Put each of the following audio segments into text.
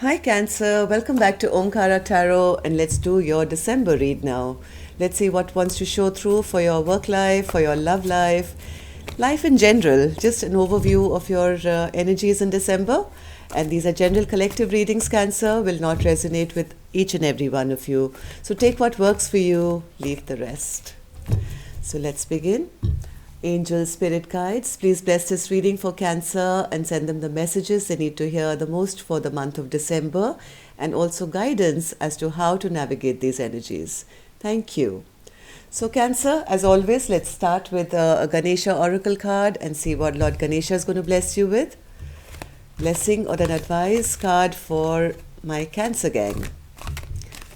Hi Cancer, welcome back to Omkara Tarot and let's do your December read now. Let's see what wants to show through for your work life, for your love life, life in general. Just an overview of your energies in December. And these are general collective readings, Cancer, will not resonate with each and every one of you. So take what works for you, leave the rest. So let's begin. Angel Spirit Guides, please bless this reading for Cancer and send them the messages they need to hear the most for the month of December and also guidance as to how to navigate these energies. Thank you. So Cancer, as always, let's start with a Ganesha Oracle card and see what Lord Ganesha is going to bless you with. Blessing or an advice card for my Cancer gang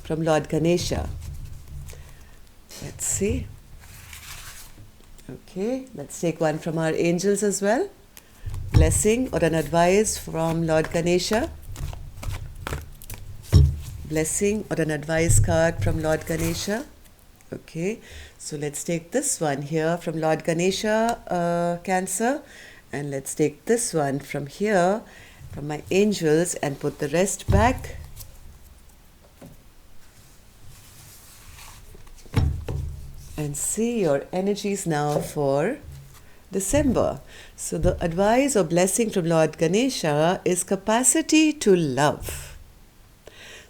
from Lord Ganesha. Let's see. Okay, let's take one from our angels as well. Blessing or an advice from Lord Ganesha. Blessing or an advice card from Lord Ganesha. Okay, so let's take this one here from Lord Ganesha, Cancer. And let's take this one from here, from my angels, and put the rest back. And see your energies now for December. So the advice or blessing from Lord Ganesha is capacity to love.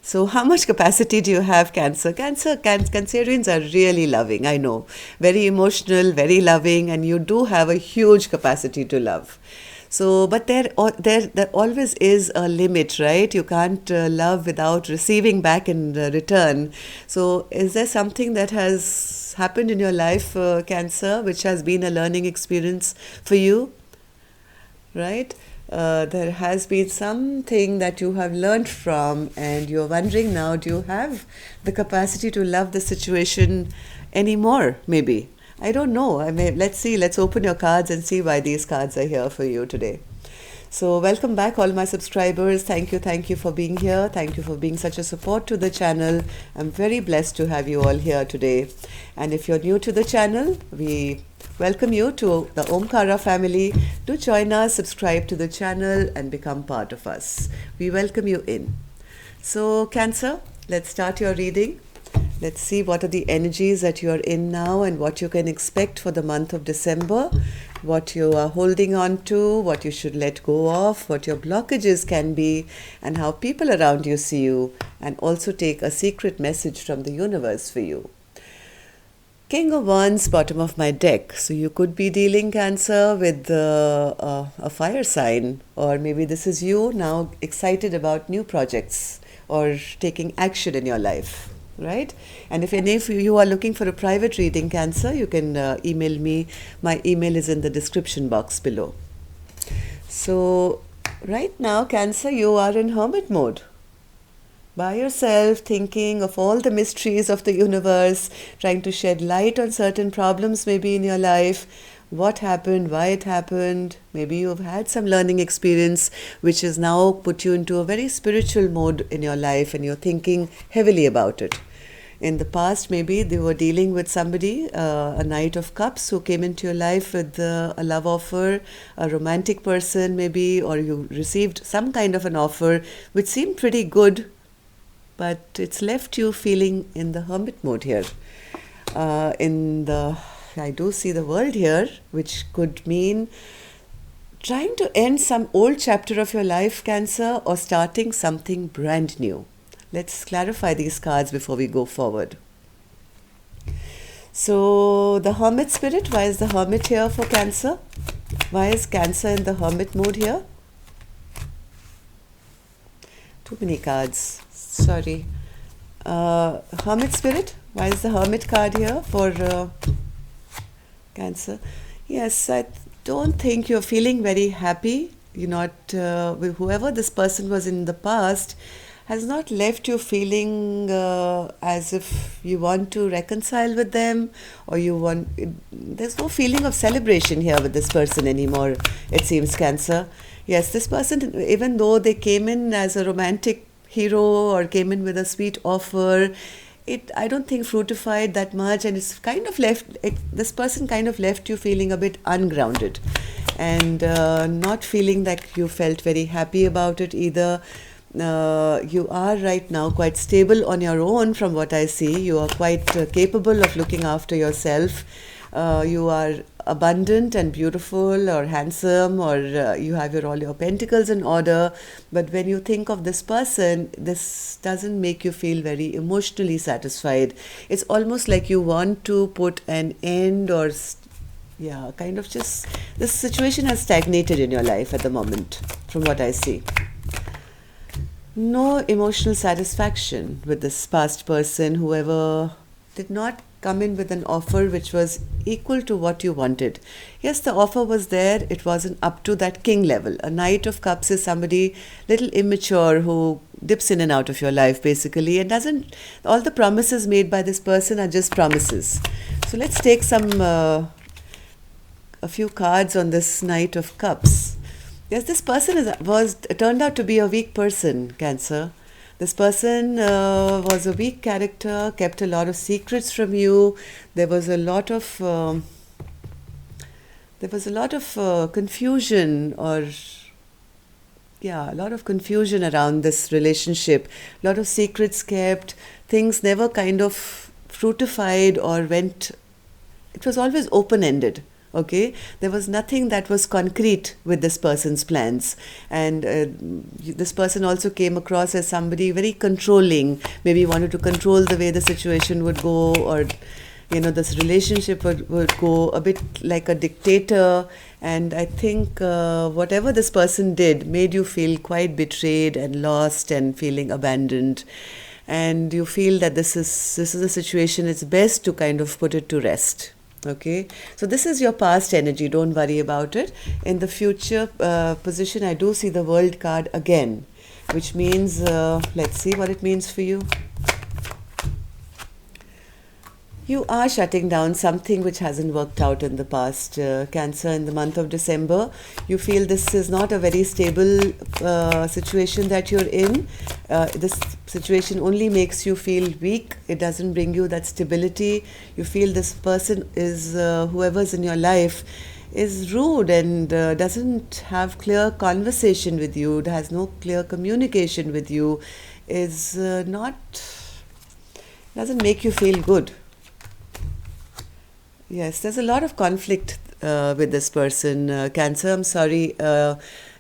So how much capacity do you have, Cancer? Cancerians are really loving, I know. Very emotional, very loving, and you do have a huge capacity to love. So, but there always is a limit, right? You can't love without receiving back in return. So, is there something that has happened in your life, Cancer, which has been a learning experience for you, right? There has been something that you have learned from, and you're wondering now, do you have the capacity to love the situation anymore, maybe? I don't know. Let's see. Let's open your cards and see why these cards are here for you today. So welcome back, all my subscribers. Thank you for being here. Thank you for being such a support to the channel. I'm very blessed to have you all here today. And if you're new to the channel, we welcome you to the Omkara family. Do join us, subscribe to the channel and become part of us. We welcome you in. So Cancer, let's start your reading. Let's see what are the energies that you are in now and what you can expect for the month of December, what you are holding on to, what you should let go of, what your blockages can be, and how people around you see you, and also take a secret message from the universe for you. King of Wands, bottom of my deck. So you could be dealing, Cancer, with a fire sign, or maybe this is you now excited about new projects or taking action in your life. Right? And if any of you are looking for a private reading, Cancer, you can email me. My email is in the description box below. So right now, Cancer, you are in hermit mode. By yourself, thinking of all the mysteries of the universe, trying to shed light on certain problems maybe in your life. What happened, why it happened. Maybe you've had some learning experience which has now put you into a very spiritual mode in your life and you're thinking heavily about it. In the past, maybe they were dealing with somebody, a Knight of Cups, who came into your life with a love offer, a romantic person maybe, or you received some kind of an offer which seemed pretty good, but it's left you feeling in the hermit mode here. I do see the world here, which could mean trying to end some old chapter of your life, Cancer, or starting something brand new. Let's clarify these cards before we go forward. So the Hermit Spirit, why is the Hermit here for Cancer? Why is Cancer in the Hermit mood here? Too many cards. Sorry. Hermit Spirit, why is the Hermit card here for Cancer? Yes, I don't think you're feeling very happy. You're not, with whoever this person was in the past, has not left you feeling as if you want to reconcile with them, or there's no feeling of celebration here with this person anymore, it seems, Cancer. Yes, this person, even though they came in as a romantic hero or came in with a sweet offer, I don't think fruitified that much, and it's kind of this person kind of left you feeling a bit ungrounded and not feeling that you felt very happy about it either. You are right now quite stable on your own from what I see. You are quite capable of looking after yourself. You are abundant and beautiful or handsome, or you have all your pentacles in order. But when you think of this person, this doesn't make you feel very emotionally satisfied. It's almost like you want to put an end, or yeah, kind of just this situation has stagnated in your life at the moment from what I see. No emotional satisfaction with this past person, whoever did not come in with an offer which was equal to what you wanted. Yes, the offer was there, it wasn't up to that king level. A Knight of Cups is somebody little immature who dips in and out of your life basically, and doesn't, all the promises made by this person are just promises. So let's take a few cards on this Knight of Cups. Yes, this person was turned out to be a weak person, Cancer. This person was a weak character, kept a lot of secrets from you. There was a lot of confusion, or a lot of confusion around this relationship. A lot of secrets kept. Things never kind of fruitified or went. It was always open-ended. Okay, there was nothing that was concrete with this person's plans, and this person also came across as somebody very controlling, maybe wanted to control the way the situation would go, or this relationship would go a bit like a dictator. And I think whatever this person did made you feel quite betrayed and lost and feeling abandoned, and you feel that this is a situation, it's best to kind of put it to rest. Okay, so this is your past energy, don't worry about it. In the future position, I do see the World card again, which means, let's see what it means for you. You are shutting down something which hasn't worked out in the past, Cancer. In the month of December, you feel this is not a very stable situation that you're in. This situation only makes you feel weak. It doesn't bring you that stability. You feel this person is, whoever's in your life, is rude and doesn't have clear conversation with you, has no clear communication with you, is doesn't make you feel good. Yes, there's a lot of conflict with this person, Cancer. I'm sorry.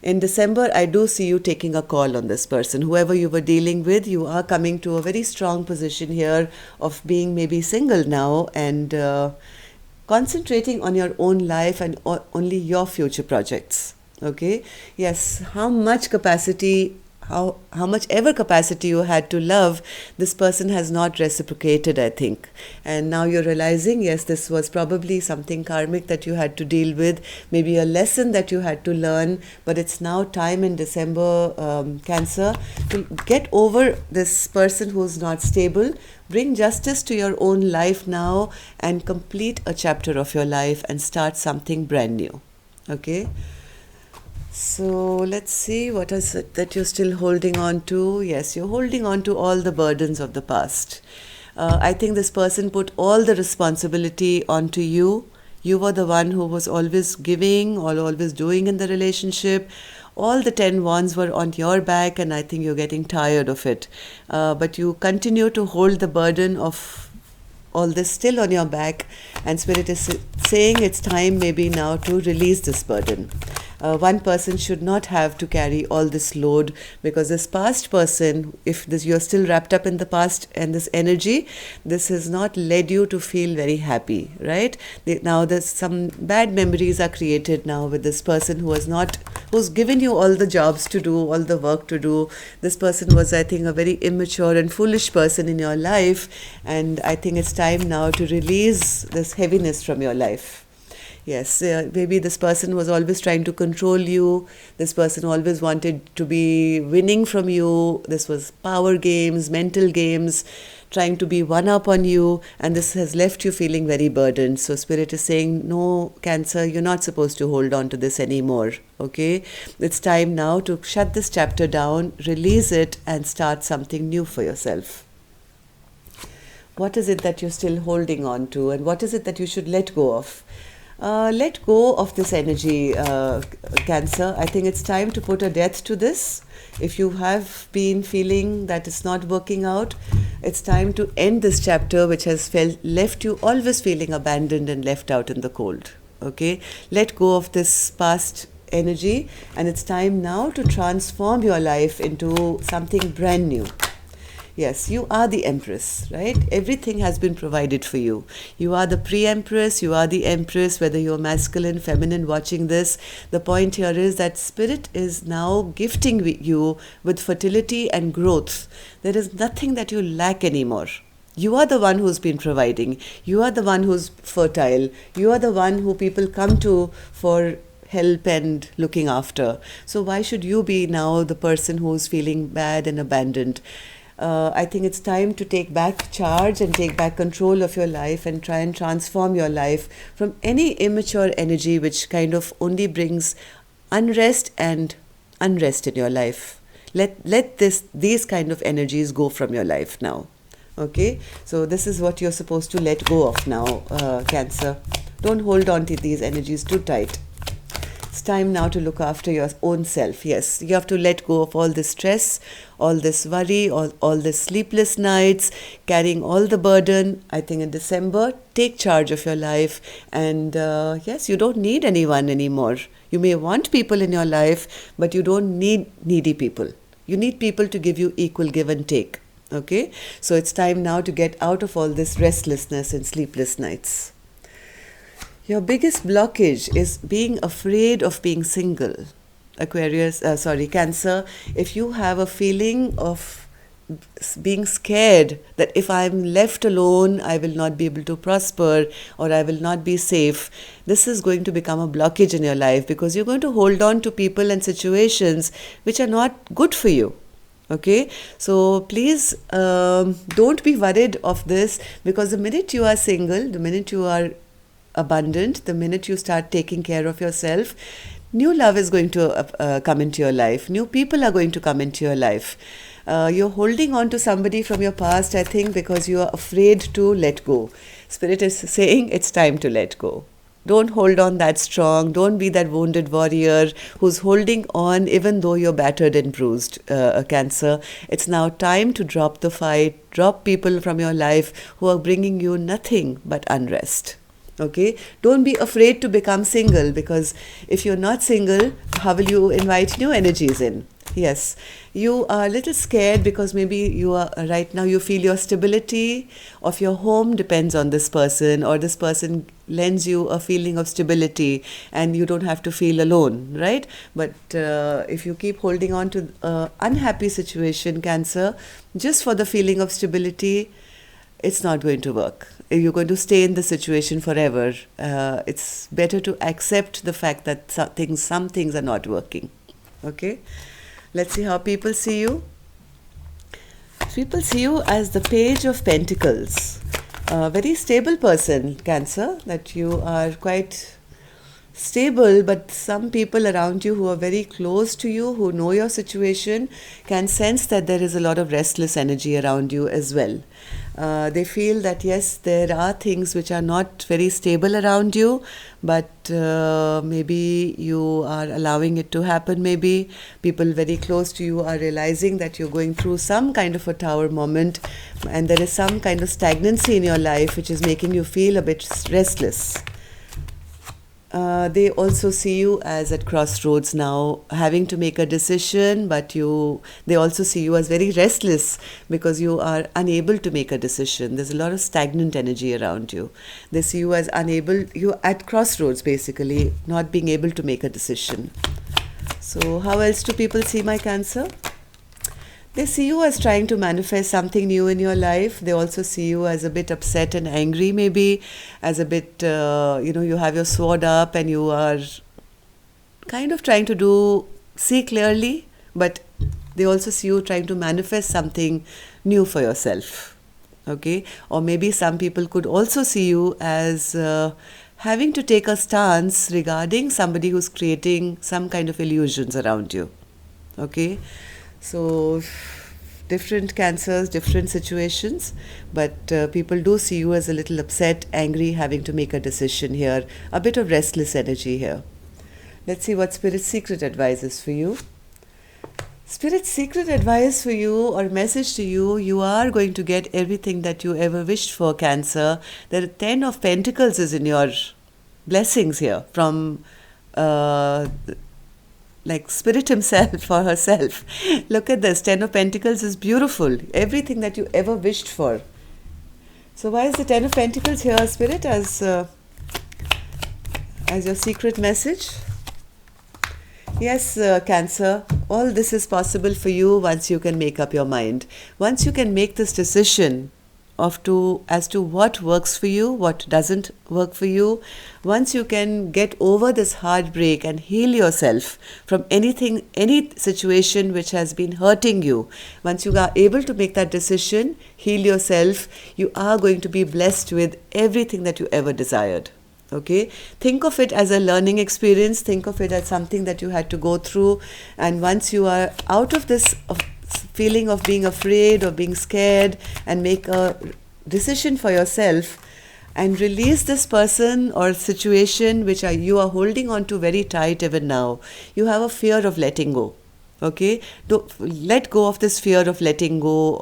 In December, I do see you taking a call on this person. Whoever you were dealing with, you are coming to a very strong position here of being maybe single now and concentrating on your own life and only your future projects. Okay? Yes, how much capacity, how much ever capacity you had to love, this person has not reciprocated, I think. And now you're realizing, yes, this was probably something karmic that you had to deal with, maybe a lesson that you had to learn, but it's now time in December, Cancer, to get over this person who's not stable. Bring justice to your own life now and complete a chapter of your life and start something brand new. Okay? So let's see, what is it that you're still holding on to? Yes, you're holding on to all the burdens of the past. I think this person put all the responsibility onto you. You were the one who was always giving or always doing in the relationship. All the 10 wands were on your back, and I think you're getting tired of it. But you continue to hold the burden of all this still on your back, and Spirit is saying it's time maybe now to release this burden. One person should not have to carry all this load, because this past person, if you're still wrapped up in the past and this energy, this has not led you to feel very happy, right? Now there's some bad memories are created now with this person who's given you all the jobs to do, all the work to do. This person was, I think, a very immature and foolish person in your life, and I think it's time now to release this heaviness from your life. Yes, maybe this person was always trying to control you. This person always wanted to be winning from you. This was power games, mental games, trying to be one up on you, and this has left you feeling very burdened. So Spirit is saying, no, Cancer, you're not supposed to hold on to this anymore. Okay? It's time now to shut this chapter down, release it, and start something new for yourself. What is it that you're still holding on to, and what is it that you should let go of? Let go of this energy, Cancer. I think it's time to put a death to this. If you have been feeling that it's not working out, it's time to end this chapter which has left you always feeling abandoned and left out in the cold. Okay? Let go of this past energy, and it's time now to transform your life into something brand new. Yes, you are the empress, right? Everything has been provided for you. You are the pre-empress, you are the empress, whether you're masculine, feminine, watching this. The point here is that spirit is now gifting you with fertility and growth. There is nothing that you lack anymore. You are the one who's been providing. You are the one who's fertile. You are the one who people come to for help and looking after. So why should you be now the person who's feeling bad and abandoned? I think it's time to take back charge and take back control of your life and try and transform your life from any immature energy which kind of only brings unrest and unrest in your life. Let these kind of energies go from your life now. Okay, so this is what you're supposed to let go of now, Cancer. Don't hold on to these energies too tight. It's time now to look after your own self. Yes, you have to let go of all this stress, all this worry, all this sleepless nights, carrying all the burden. I think in December, take charge of your life. And yes, you don't need anyone anymore. You may want people in your life, but you don't need needy people. You need people to give you equal give and take. Okay, so it's time now to get out of all this restlessness and sleepless nights. Your biggest blockage is being afraid of being single. Cancer. If you have a feeling of being scared that if I'm left alone, I will not be able to prosper or I will not be safe, this is going to become a blockage in your life because you're going to hold on to people and situations which are not good for you. Okay, so please don't be worried of this, because the minute you are single, the minute you are abundant, the minute you start taking care of yourself, new love is going to come into your life. New people are going to come into your life. You're holding on to somebody from your past, I think, because you are afraid to let go. Spirit is saying it's time to let go. Don't hold on that strong. Don't be that wounded warrior who's holding on even though you're battered and bruised, Cancer. It's now time to drop the fight, drop people from your life who are bringing you nothing but unrest. Okay, don't be afraid to become single, because if you're not single, how will you invite new energies in? Yes, you are a little scared because maybe you are right now you feel your stability of your home depends on this person, or this person lends you a feeling of stability and you don't have to feel alone, right? But if you keep holding on to an unhappy situation, Cancer, just for the feeling of stability, it's not going to work. You're going to stay in the situation forever. It's better to accept the fact that some things are not working. Okay? Let's see how people see you. People see you as the Page of Pentacles. A very stable person, Cancer, that you are quite stable, but some people around you who are very close to you, who know your situation, can sense that there is a lot of restless energy around you as well. They feel that yes, there are things which are not very stable around you, but maybe you are allowing it to happen. Maybe people very close to you are realizing that you're going through some kind of a tower moment, and there is some kind of stagnancy in your life which is making you feel a bit restless. They also see you as at crossroads now, having to make a decision, but they also see you as very restless because you are unable to make a decision. There's a lot of stagnant energy around you. They see you as you're at crossroads basically, not being able to make a decision. So how else do people see my Cancer? They see you as trying to manifest something new in your life. They also see you as a bit upset and angry, maybe, as a bit, you have your sword up and you are kind of trying to see clearly, but they also see you trying to manifest something new for yourself. Okay? Or maybe some people could also see you as having to take a stance regarding somebody who's creating some kind of illusions around you. Okay? So, different Cancers, different situations, but people do see you as a little upset, angry, having to make a decision here, a bit of restless energy here. Let's see what Spirit's secret advice is for you. Spirit's secret advice for you or message to you, you are going to get everything that you ever wished for, Cancer. The 10 of Pentacles is in your blessings here from like Spirit himself or herself. Look at this. 10 of Pentacles is beautiful. Everything that you ever wished for. So why is the 10 of Pentacles here, Spirit, as your secret message? Yes, Cancer, all this is possible for you once you can make up your mind. Once you can make this decision as to what works for you, what doesn't work for you, once you can get over this heartbreak and heal yourself from anything, any situation which has been hurting you, once you are able to make that decision, heal yourself, you are going to be blessed with everything that you ever desired. Okay, think of it as a learning experience. Think of it as something that you had to go through, and once you are out of this feeling of being afraid or being scared, and make a decision for yourself and release this person or situation which you are holding on to very tight even now. You have a fear of letting go. Okay, let go of this fear of letting go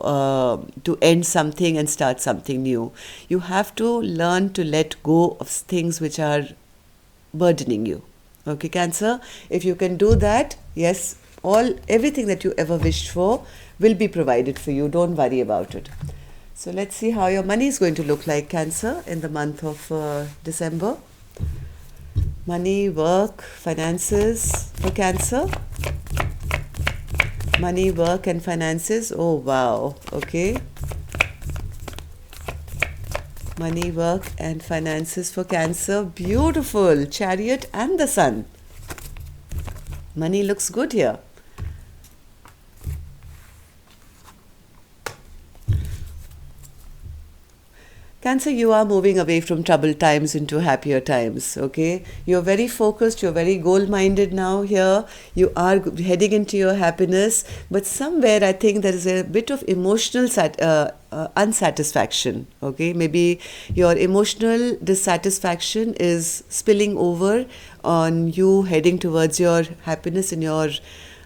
to end something and start something new. You have to learn to let go of things which are burdening you. Okay, Cancer, if you can do that, yes, everything that you ever wished for will be provided for you. Don't worry about it. So let's see how your money is going to look like, Cancer, in the month of December. Money, work, finances for Cancer. Money, work and finances. Oh, wow. Okay. Money, work and finances for Cancer. Beautiful. Chariot and the Sun. Money looks good here. Cancer, you are moving away from troubled times into happier times, okay? You're very focused, you're very goal-minded now here. You are heading into your happiness, but somewhere I think there is a bit of emotional unsatisfaction, okay? Maybe your emotional dissatisfaction is spilling over on you heading towards your happiness in your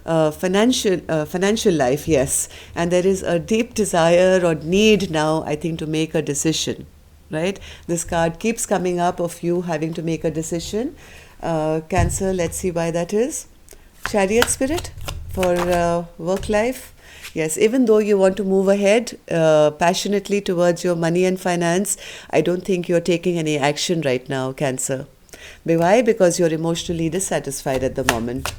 financial life, yes, and there is a deep desire or need now, I think, to make a decision, right? This card keeps coming up of you having to make a decision. Cancer, let's see why that is. Chariot, Spirit, for work life. Yes, even though you want to move ahead passionately towards your money and finance, I don't think you're taking any action right now, Cancer. Why? Because you're emotionally dissatisfied at the moment.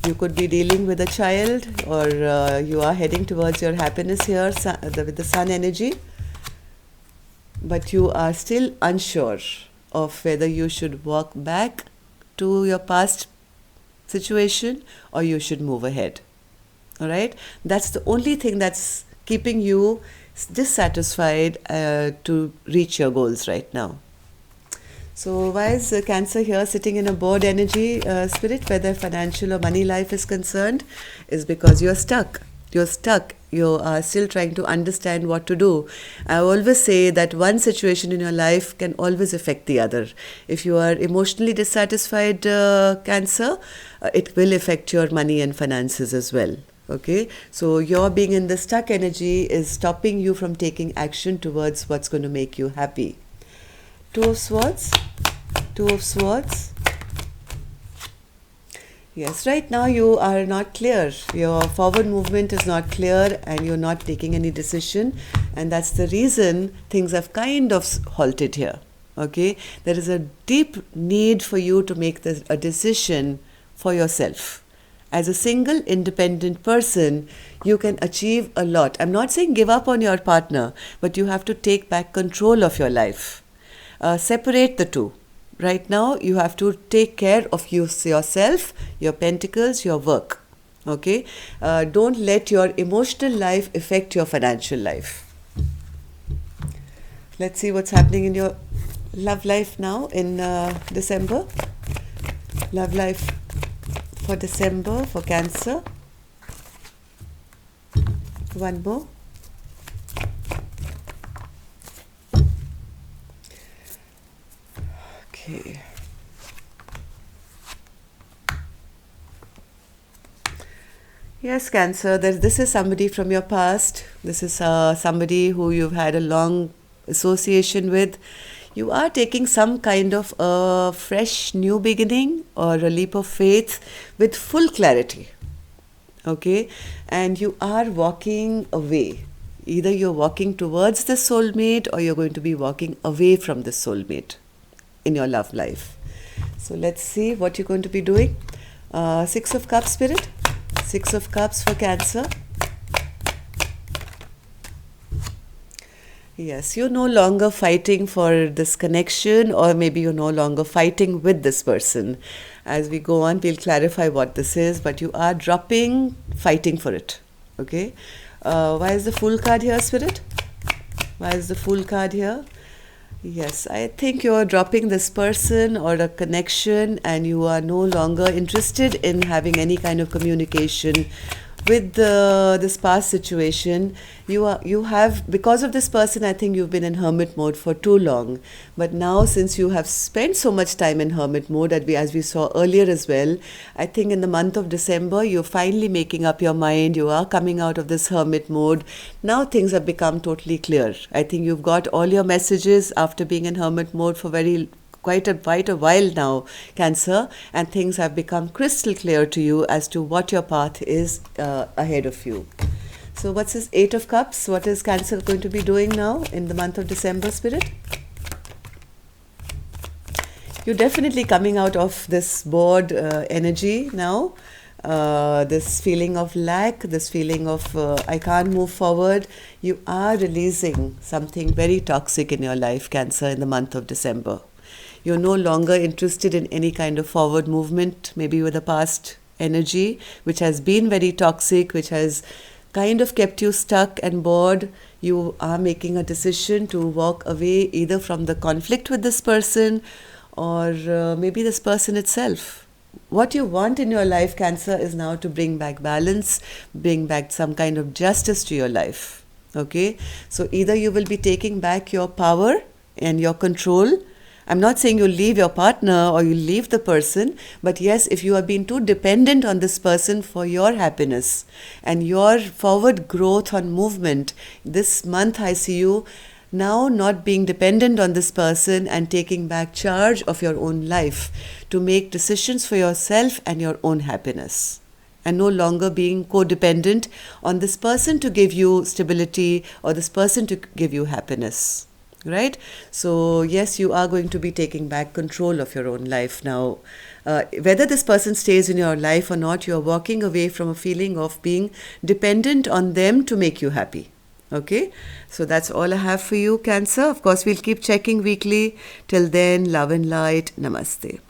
You could be dealing with a child, or you are heading towards your happiness here with the Sun energy, but you are still unsure of whether you should walk back to your past situation or you should move ahead. All right? That's the only thing that's keeping you dissatisfied to reach your goals right now. So why is Cancer here sitting in a bored energy, Spirit, whether financial or money life is concerned, is because you're stuck. You're stuck. You are still trying to understand what to do. I always say that one situation in your life can always affect the other. If you are emotionally dissatisfied, Cancer, it will affect your money and finances as well. Okay, so your being in the stuck energy is stopping you from taking action towards what's going to make you happy. Two of Swords. Yes, right now you are not clear. Your forward movement is not clear and you're not taking any decision. And that's the reason things have kind of halted here. Okay, there is a deep need for you to make a decision for yourself. As a single independent person, you can achieve a lot. I'm not saying give up on your partner, but you have to take back control of your life. Separate the two. Right now, you have to take care of yourself, your pentacles, your work. Okay? Don't let your emotional life affect your financial life. Let's see what's happening in your love life now in December. Love life for December for Cancer. One more. Okay. Yes, Cancer, this is somebody from your past. This is somebody who you've had a long association with. You are taking some kind of a fresh new beginning or a leap of faith with full clarity. Okay? And you are walking away. Either you're walking towards the soulmate or you're going to be walking away from the soulmate in your love life. So let's see what you're going to be doing. Six of Cups, Spirit. Six of Cups for Cancer. Yes, you're no longer fighting for this connection, or maybe you're no longer fighting with this person. As we go on, we'll clarify what this is, but you are dropping fighting for it. Okay? Why is the Fool card here, Spirit? Why is the Fool card here? Yes, I think you're dropping this person or a connection, and you are no longer interested in having any kind of communication with this past situation. You have, because of this person, I think you've been in hermit mode for too long. But now, since you have spent so much time in hermit mode, as we saw earlier as well, I think in the month of December, you're finally making up your mind. You are coming out of this hermit mode. Now things have become totally clear. I think you've got all your messages after being in hermit mode for quite a while now, Cancer, and things have become crystal clear to you as to what your path is ahead of you. So what's this Eight of Cups? What is Cancer going to be doing now in the month of December, Spirit? You're definitely coming out of this bored energy now. This feeling of lack, this feeling of I can't move forward. You are releasing something very toxic in your life, Cancer, in the month of December. You're no longer interested in any kind of forward movement, maybe with the past energy, which has been very toxic, which has kind of kept you stuck and bored. You are making a decision to walk away either from the conflict with this person or maybe this person itself. What you want in your life, Cancer, is now to bring back balance, bring back some kind of justice to your life. Okay? So either you will be taking back your power and your control. I'm not saying you leave your partner or you leave the person, but yes, if you have been too dependent on this person for your happiness and your forward growth on movement, this month I see you now not being dependent on this person and taking back charge of your own life to make decisions for yourself and your own happiness, and no longer being codependent on this person to give you stability or this person to give you happiness. Right? So yes, you are going to be taking back control of your own life now. Whether this person stays in your life or not, you are walking away from a feeling of being dependent on them to make you happy. Okay? So that's all I have for you, Cancer. Of course, we'll keep checking weekly. Till then, love and light. Namaste.